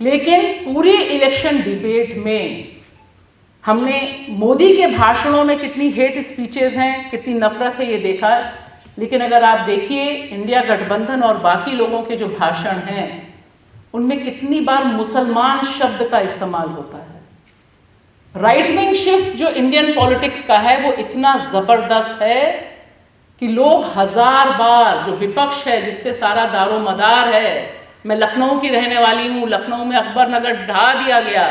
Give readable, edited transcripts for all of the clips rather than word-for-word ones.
लेकिन पूरे election debate में हमने मोदी के भाषणों में कितनी हेट स्पीचेस हैं, कितनी नफरत है, ये देखा। लेकिन अगर आप देखिए इंडिया गठबंधन और बाकी लोगों के जो भाषण हैं उनमें कितनी बार मुसलमान शब्द का इस्तेमाल होता है। राइट विंग शिफ्ट जो इंडियन पॉलिटिक्स का है वो इतना ज़बरदस्त है कि लोग हजार बार, जो विपक्ष है जिससे सारा दारो मदार है, मैं लखनऊ की रहने वाली हूँ, लखनऊ में अकबर नगर ढा दिया गया,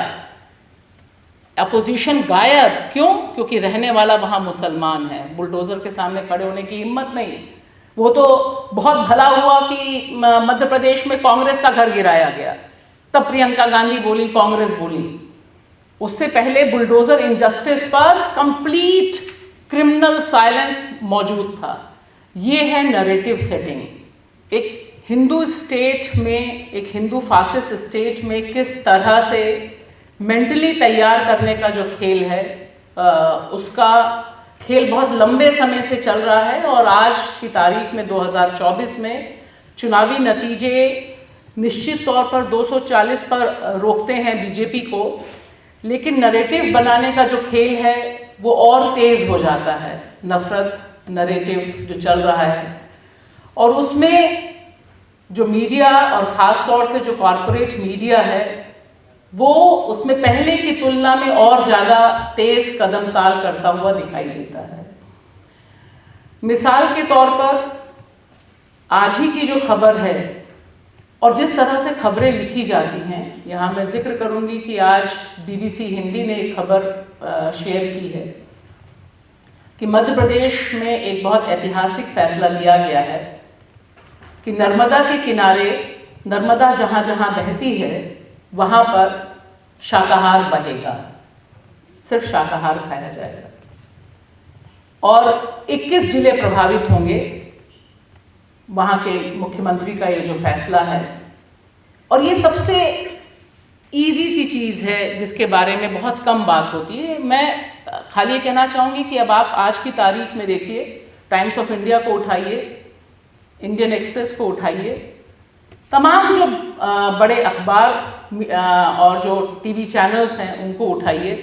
अपोजिशन गायब, क्यों? क्योंकि रहने वाला वहाँ मुसलमान है, बुलडोज़र के सामने खड़े होने की हिम्मत नहीं। वो तो बहुत भला हुआ कि मध्य प्रदेश में कांग्रेस का घर गिराया गया, तब प्रियंका गांधी बोली, कांग्रेस बोली। उससे पहले बुलडोज़र इनजस्टिस पर कंप्लीट क्रिमिनल साइलेंस मौजूद था। ये है नैरेटिव सेटिंग। एक हिंदू स्टेट में, एक हिंदू फासिस्ट स्टेट में किस तरह से मेंटली तैयार करने का जो खेल है, उसका खेल बहुत लंबे समय से चल रहा है। और आज की तारीख में 2024 में चुनावी नतीजे निश्चित तौर पर 240 पर रोकते हैं बीजेपी को, लेकिन नैरेटिव बनाने का जो खेल है वो और तेज़ हो जाता है। नफरत नैरेटिव जो चल रहा है, और उसमें जो मीडिया और ख़ास तौर से जो कॉरपोरेट मीडिया है वो उसमें पहले की तुलना में और ज़्यादा तेज़ कदम ताल करता हुआ दिखाई देता है। मिसाल के तौर पर आज ही की जो खबर है और जिस तरह से खबरें लिखी जाती हैं, यहाँ मैं जिक्र करूँगी कि आज BBC हिंदी ने एक खबर शेयर की है कि मध्य प्रदेश में एक बहुत ऐतिहासिक फैसला लिया गया है कि नर्मदा के किनारे, नर्मदा जहाँ जहाँ बहती है वहाँ पर शाकाहार बहेगा, सिर्फ शाकाहार खाया जाएगा, और 21 जिले प्रभावित होंगे। वहाँ के मुख्यमंत्री का ये जो फैसला है, और ये सबसे ईजी सी चीज़ है जिसके बारे में बहुत कम बात होती है। मैं खाली ये कहना चाहूँगी कि अब आप आज की तारीख में देखिए, टाइम्स ऑफ इंडिया को उठाइए, इंडियन एक्सप्रेस को उठाइए, तमाम जो बड़े अखबार और जो टीवी चैनल्स हैं उनको उठाइए,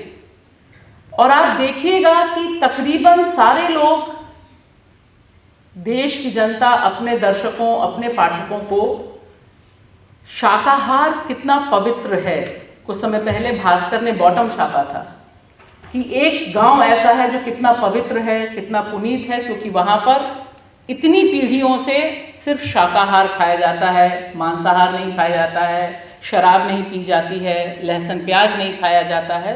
और आप देखिएगा कि तकरीबन सारे लोग, देश की जनता अपने दर्शकों, अपने पाठकों को शाकाहार कितना पवित्र है। कुछ समय पहले भास्कर ने बॉटम छापा था कि एक गांव ऐसा है जो कितना पवित्र है, कितना पुनीत है, क्योंकि वहाँ पर इतनी पीढ़ियों से सिर्फ शाकाहार खाया जाता है, मांसाहार नहीं खाया जाता है, शराब नहीं पी जाती है, लहसुन प्याज नहीं खाया जाता है।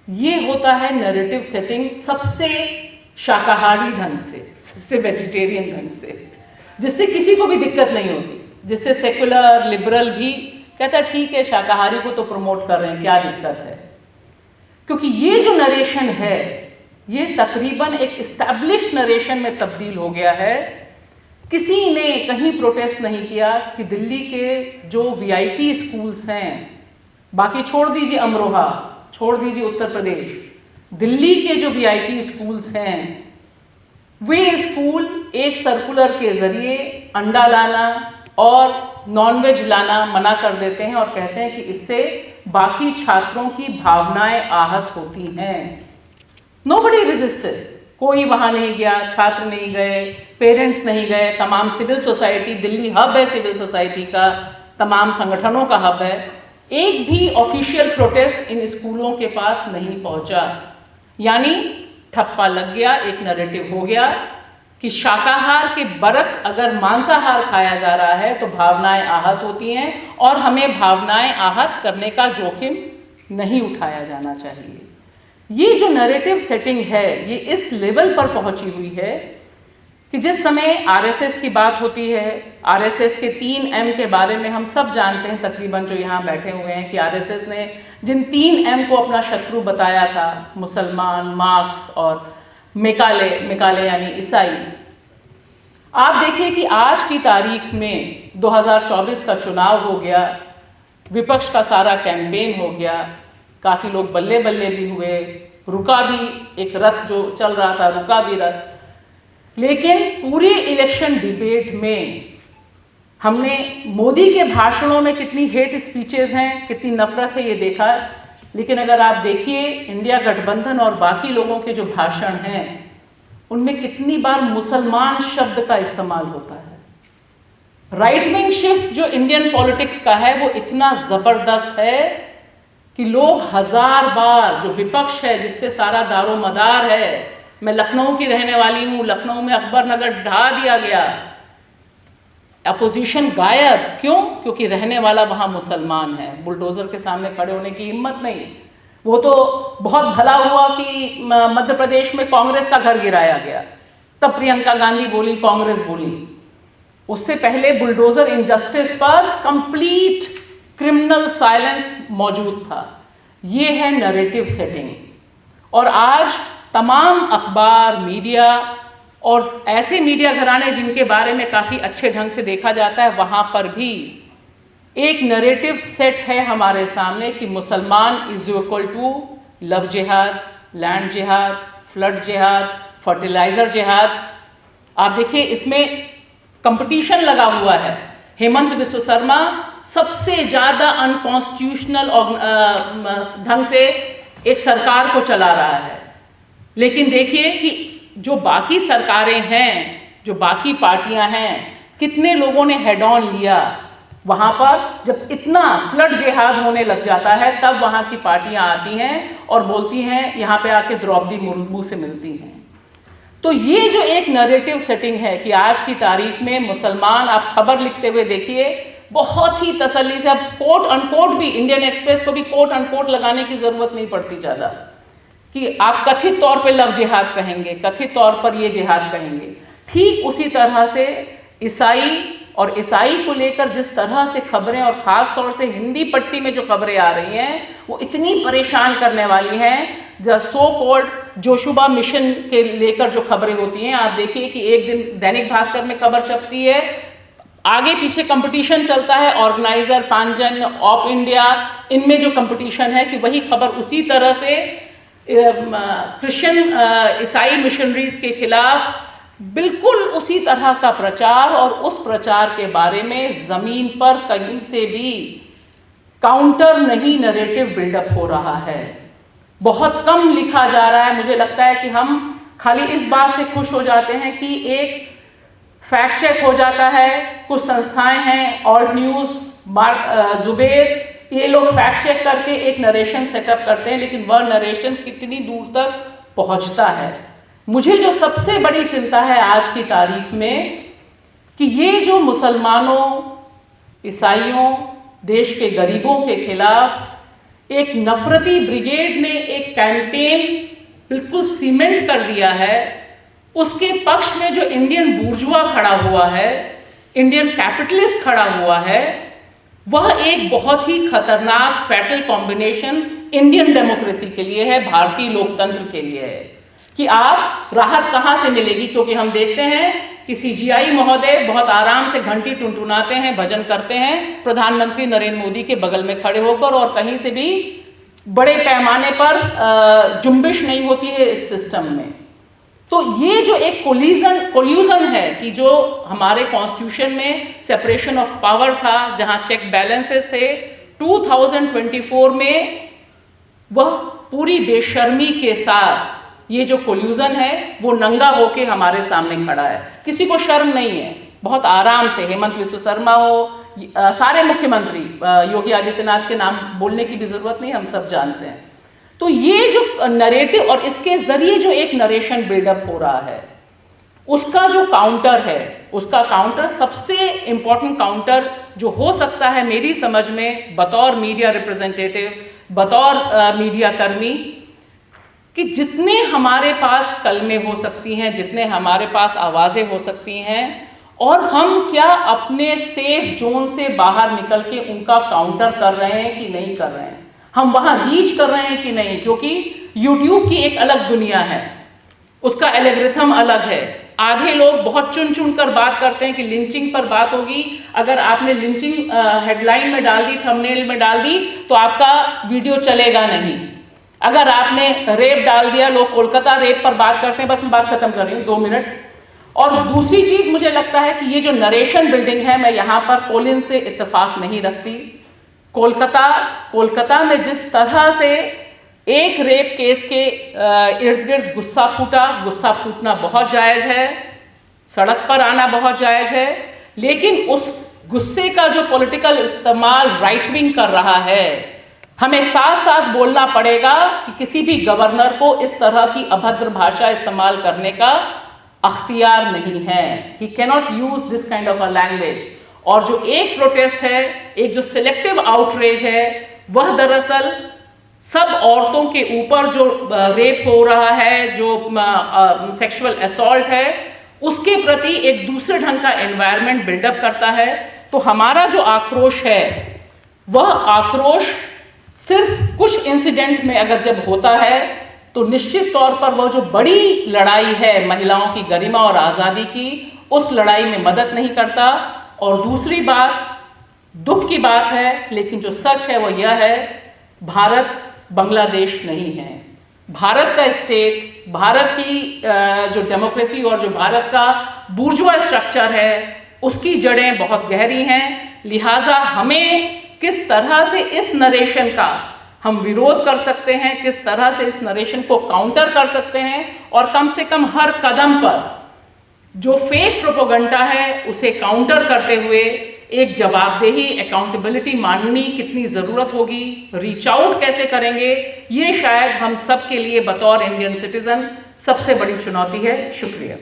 ये होता है नैरेटिव सेटिंग सबसे शाकाहारी ढंग से, सबसे वेजिटेरियन ढंग से, जिससे किसी को भी दिक्कत नहीं होती, जिससे सेकुलर लिबरल भी कहता है ठीक है शाकाहारी को तो प्रमोट कर रहे हैं, क्या दिक्कत है। क्योंकि ये जो नरेशन है ये तकरीबन एक इस्टेब्लिश्ड नरेशन में तब्दील हो गया है। किसी ने कहीं प्रोटेस्ट नहीं किया कि दिल्ली के जो VIP स्कूल्स हैं, बाकी छोड़ दीजिए अमरोहा, छोड़ दीजिए उत्तर प्रदेश, दिल्ली के जो VIP स्कूल्स हैं वे स्कूल एक सर्कुलर के ज़रिए अंडा लाना और नॉनवेज लाना मना कर देते हैं और कहते हैं कि इससे बाकी छात्रों की भावनाएं आहत होती हैं। नोबडी रेजिस्टेड, कोई वहाँ नहीं गया, छात्र नहीं गए, पेरेंट्स नहीं गए, तमाम सिविल सोसाइटी, दिल्ली हब है सिविल सोसाइटी का, तमाम संगठनों का हब है, एक भी ऑफिशियल प्रोटेस्ट इन स्कूलों के पास नहीं पहुँचा। यानी ठप्पा लग गया, एक नैरेटिव हो गया कि शाकाहार के बरक्स अगर मांसाहार खाया जा रहा है तो भावनाएं आहत होती हैं, और हमें भावनाएं आहत करने का जोखिम नहीं उठाया जाना चाहिए। ये जो नैरेटिव सेटिंग है ये इस लेवल पर पहुंची हुई है कि जिस समय RSS की बात होती है, RSS के 3M के बारे में हम सब जानते हैं, तकरीबन जो यहाँ बैठे हुए हैं, कि RSS ने जिन 3M को अपना शत्रु बताया था, मुसलमान, मार्क्स और मेकाले यानी ईसाई। आप देखिए कि आज की तारीख में 2024 का चुनाव हो गया, विपक्ष का सारा कैंपेन हो गया, काफ़ी लोग बल्ले बल्ले भी हुए, रुका भी, एक रथ जो चल रहा था रुका भी रथ। लेकिन पूरे इलेक्शन डिबेट में हमने मोदी के भाषणों में कितनी हेट स्पीचेस हैं, कितनी नफरत है, ये देखा। लेकिन अगर आप देखिए इंडिया गठबंधन और बाकी लोगों के जो भाषण हैं उनमें कितनी बार मुसलमान शब्द का इस्तेमाल होता है। राइट विंग शिफ्ट जो इंडियन पॉलिटिक्स का है वो इतना ज़बरदस्त है कि लोग 1000 बार, जो विपक्ष है जिससे सारा दारोमदार है, मैं लखनऊ की रहने वाली हूँ, लखनऊ में अकबर नगर ढा दिया गया, अपोजिशन गायब, क्यों? क्योंकि रहने वाला वहाँ मुसलमान है, बुलडोज़र के सामने खड़े होने की हिम्मत नहीं। वो तो बहुत भला हुआ कि मध्य प्रदेश में कांग्रेस का घर गिराया गया, तब प्रियंका गांधी बोली, कांग्रेस बोली। उससे पहले बुलडोज़र इनजस्टिस पर कंप्लीट क्रिमिनल साइलेंस मौजूद था। ये है नैरेटिव सेटिंग। और आज तमाम अखबार, मीडिया और ऐसे मीडिया घराने जिनके बारे में काफ़ी अच्छे ढंग से देखा जाता है, वहाँ पर भी एक नैरेटिव सेट है हमारे सामने कि मुसलमान इज इक्वल टू लव जिहाद, लैंड जिहाद, फ्लड जिहाद, फर्टिलाइज़र जिहाद। आप देखिए इसमें कंपटीशन लगा हुआ है। हेमंत विश्व शर्मा सबसे ज़्यादा अनकॉन्स्टिट्यूशनल ढंग से एक सरकार को चला रहा है। लेकिन देखिए कि जो बाकी सरकारें हैं, जो बाकी पार्टियां हैं, कितने लोगों ने हेड ऑन लिया। वहाँ पर जब इतना फ्लड जिहाद होने लग जाता है तब वहाँ की पार्टियां आती हैं और बोलती हैं यहाँ पे आके द्रौपदी मुर्मू से मिलती हैं। तो ये जो एक नैरेटिव सेटिंग है कि आज की तारीख में मुसलमान, आप खबर लिखते हुए देखिए बहुत ही तसल्ली से, अब कोट अनकोट भी, इंडियन एक्सप्रेस को भी कोट अनकोट लगाने की ज़रूरत नहीं पड़ती ज़्यादा, कि आप कथित तौर पे लव जिहाद कहेंगे, कथित तौर पर ये जिहाद कहेंगे। ठीक उसी तरह से ईसाई को लेकर जिस तरह से खबरें, और ख़ास तौर से हिंदी पट्टी में जो खबरें आ रही हैं वो इतनी परेशान करने वाली हैं। जो सो कॉल्ड जोशुआ मिशन के लेकर जो खबरें होती हैं, आप देखिए कि एक दिन दैनिक भास्कर में खबर छपती है, आगे पीछे कंपटीशन चलता है, ऑर्गेनाइजर, पांजन, ऑफ इंडिया, इनमें जो कंपटीशन है कि वही खबर उसी तरह से क्रिश्चियन ईसाई मिशनरीज के खिलाफ बिल्कुल उसी तरह का प्रचार, और उस प्रचार के बारे में ज़मीन पर कहीं से भी काउंटर नहीं नैरेटिव बिल्डअप हो रहा है। बहुत कम लिखा जा रहा है। मुझे लगता है कि हम खाली इस बात से खुश हो जाते हैं कि एक फैक्ट चेक हो जाता है, कुछ संस्थाएं हैं, ऑल्ट न्यूज़, जुबेर, ये लोग फैक्ट चेक करके एक नरेशन सेटअप करते हैं, लेकिन वह नरेशन कितनी दूर तक पहुंचता है। मुझे जो सबसे बड़ी चिंता है आज की तारीख में कि ये जो मुसलमानों, ईसाइयों, देश के गरीबों के खिलाफ एक नफरती ब्रिगेड ने एक कैंपेन बिल्कुल सीमेंट कर दिया है, उसके पक्ष में जो इंडियन बुर्जुआ खड़ा हुआ है, इंडियन कैपिटलिस्ट खड़ा हुआ है, वह एक बहुत ही खतरनाक फैटल कॉम्बिनेशन इंडियन डेमोक्रेसी के लिए है, भारतीय लोकतंत्र के लिए है कि आप राहत कहाँ से मिलेगी। क्योंकि हम देखते हैं कि CGI महोदय बहुत आराम से घंटी टुनटुनाते हैं, भजन करते हैं प्रधानमंत्री नरेंद्र मोदी के बगल में खड़े होकर, और कहीं से भी बड़े पैमाने पर जुम्बिश नहीं होती है इस सिस्टम में। तो ये जो एक कोल्यूजन है कि जो हमारे कॉन्स्टिट्यूशन में सेपरेशन ऑफ पावर था, जहाँ चेक बैलेंसेस थे, 2024 में वह पूरी बेशर्मी के साथ ये जो कोल्यूजन है वो नंगा होके हमारे सामने खड़ा है। किसी को शर्म नहीं है, बहुत आराम से हेमंत विश्व शर्मा हो, सारे मुख्यमंत्री, योगी आदित्यनाथ के नाम बोलने की भी जरूरत नहीं, हम सब जानते हैं। तो ये जो नरेटिव और इसके जरिए जो एक नरेशन बिल्डअप हो रहा है, उसका जो काउंटर है, उसका काउंटर सबसे इम्पोर्टेंट काउंटर जो हो सकता है मेरी समझ में बतौर मीडिया रिप्रेजेंटेटिव, बतौर मीडिया कर्मी, कि जितने हमारे पास कलमें हो सकती हैं, जितने हमारे पास आवाज़ें हो सकती हैं, और हम क्या अपने सेफ जोन से बाहर निकल के उनका काउंटर कर रहे हैं कि नहीं कर रहे हैं, हम वहाँ रीच कर रहे हैं कि नहीं। क्योंकि YouTube की एक अलग दुनिया है, उसका एल्गोरिथम अलग है। आधे लोग बहुत चुन चुन कर बात करते हैं कि लिंचिंग पर बात होगी, अगर आपने लिंचिंग हेडलाइन में डाल दी, थंबनेल में डाल दी, तो आपका वीडियो चलेगा नहीं। अगर आपने रेप डाल दिया, लोग कोलकाता रेप पर बात करते हैं, बस मैं बात खत्म कर रही हूँ 2 मिनट, और दूसरी चीज मुझे लगता है कि ये जो नरेशन बिल्डिंग है, मैं यहाँ पर कोलिन से इत्तेफाक नहीं रखती। कोलकाता में जिस तरह से एक रेप केस के इर्द गिर्द गुस्सा फूटना बहुत जायज है, सड़क पर आना बहुत जायज है, लेकिन उस गुस्से का जो पॉलिटिकल इस्तेमाल राइट विंग कर रहा है, हमें साथ साथ बोलना पड़ेगा कि किसी भी गवर्नर को इस तरह की अभद्र भाषा इस्तेमाल करने का अख्तियार नहीं है। ही cannot use this kind of a language. और जो एक प्रोटेस्ट है, एक जो सिलेक्टिव आउटरेज है, वह दरअसल सब औरतों के ऊपर जो रेप हो रहा है, जो सेक्सुअल असॉल्ट है, उसके प्रति एक दूसरे ढंग का एनवायरनमेंट बिल्डअप करता है। तो हमारा जो आक्रोश है, वह आक्रोश सिर्फ कुछ इंसिडेंट में अगर जब होता है तो निश्चित तौर पर वह जो बड़ी लड़ाई है महिलाओं की गरिमा और आज़ादी की, उस लड़ाई में मदद नहीं करता। और दूसरी बात, दुख की बात है, लेकिन जो सच है वह यह है, भारत बांग्लादेश नहीं है। भारत का स्टेट, भारत की जो डेमोक्रेसी और जो भारत का बुर्जुआ स्ट्रक्चर है, उसकी जड़ें बहुत गहरी हैं। लिहाजा हमें किस तरह से इस नरेशन का हम विरोध कर सकते हैं, किस तरह से इस नरेशन को काउंटर कर सकते हैं, और कम से कम हर कदम पर जो फेक प्रोपेगेंडा है उसे काउंटर करते हुए एक जवाबदेही, अकाउंटेबिलिटी माननी कितनी ज़रूरत होगी, रीच आउट कैसे करेंगे, ये शायद हम सब के लिए बतौर इंडियन सिटीजन सबसे बड़ी चुनौती है। शुक्रिया।